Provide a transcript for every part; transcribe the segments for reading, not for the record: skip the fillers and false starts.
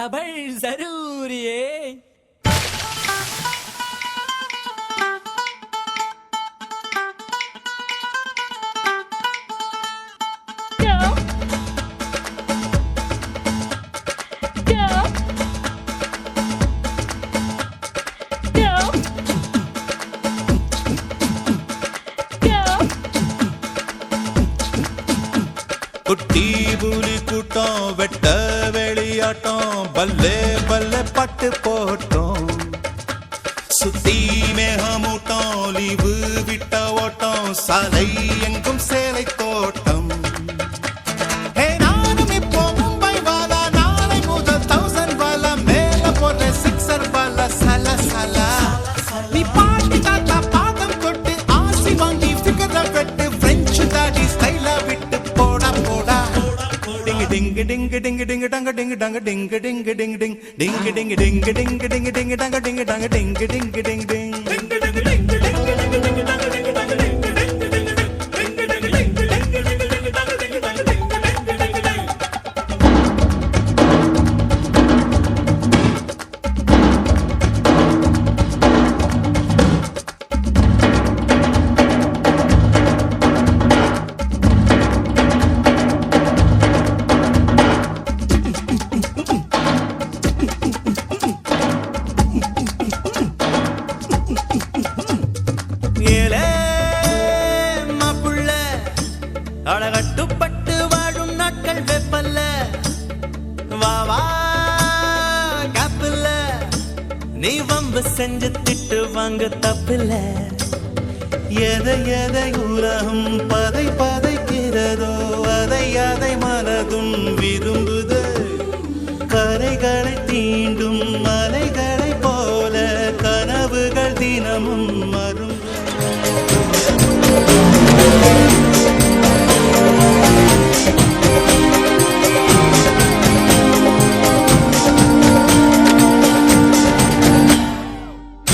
खबर जरूर ये குட்டி புலி கூட்டம் வெட்ட வெளியாட்டம் பல்லே பல்லே பட்டு போட்டோம் சுத்தி மேகமூட்டம் லீவு விட்ட ஓட்டம் சாலை எங்கும் சேலை தோட்டம் நானும் இப்போ மும்பை வாலா நாளை முதல் 1000 வாலா மேல போற சிக்ஸர் வாலா சல சல நீ பாட்டி தாத்தா பாதம் கொட்டு ஆசி வாங்கி ஃபிகர வெட்டு பிரெஞ்சு தாடி ஸ்டைலா விட்டு ding ding ding ding dang ding dang ding ding ding ding ding ding ding ding ding ding dang ding dang ding ding ding ding அழகட்டுப்பட்டு வாழும் நாட்கள் வெப்பல்ல வாவா காப்பில்ல நீ வம்பு செஞ்சு திட்டு வாங்க தப்பில்ல எதை எதை உலகம் பதை பதைக்கிறதோ அதை அதை மனதும் விரும்புது கரைகளை தீண்டும் மலைகளை போல கனவுகள் தினமும் மரும்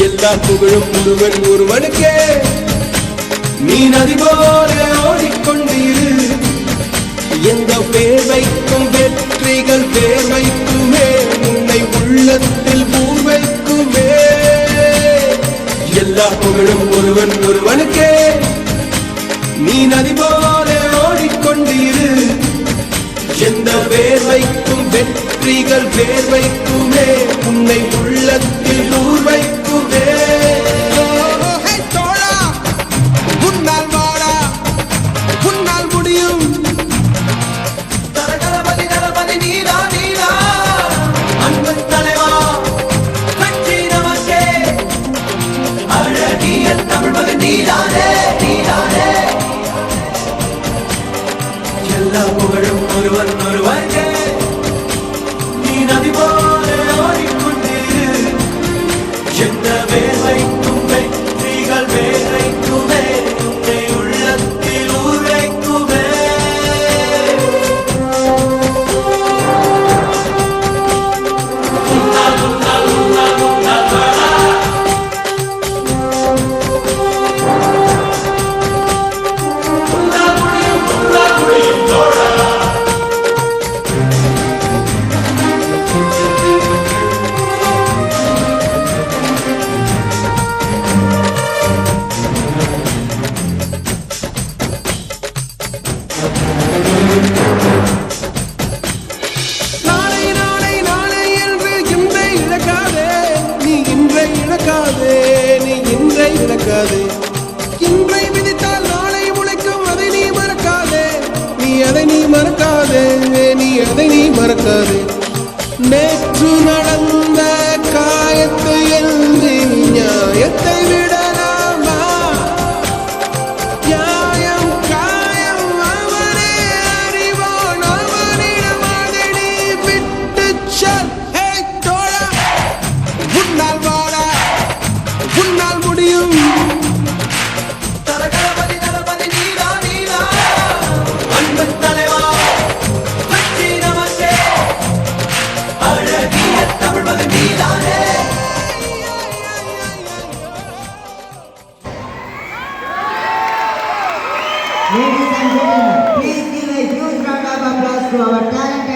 எல்லா புகழும் ஒருவன் ஒருவனுக்கே நீ நதி போல ஓடிக்கொண்டிரு எந்த வேர்வைக்கும் வெற்றிகள் வேர்வைக்குமே உன்னை உள்ளத்தில் பூர்வைக்குமே எல்லா புகழும் ஒருவன் ஒருவனுக்கே நீ நதி போல ஓடிக்கொண்டிரு எந்த வேர்வைக்கும் வெற்றிகள் வேர்வைக்குமே உன்னை உள்ளத்தில் பூர்வைக்குமே எல்லா புகழும் ஒருவன் ஒருவனுக்கே நீ நதி போல ஓடிக்கொண்டிரு எந்த வேர்வைக்கும் வெற்றிகள் வேர்வைக்குமே உன்னை உள்ளத்தில் ஊரைக்குமே இன்றை விதித்தால் நாளை உழைக்கும் அதை நீ மறக்காதே நீ அதை நீ மறக்காதே நீ அதை நீ மறக்காதே நேற்று நடந்த காயத்தை என்று நியாயத்தை விடலாமா நியாயம் காயம் அவனே அறிவான் அவனிடம் அதை நீ விட்டு சொல் தோழா உன்னால் வாடா உன்னால் முடியும் Ladies and gentlemen, please give a huge round of applause to our talent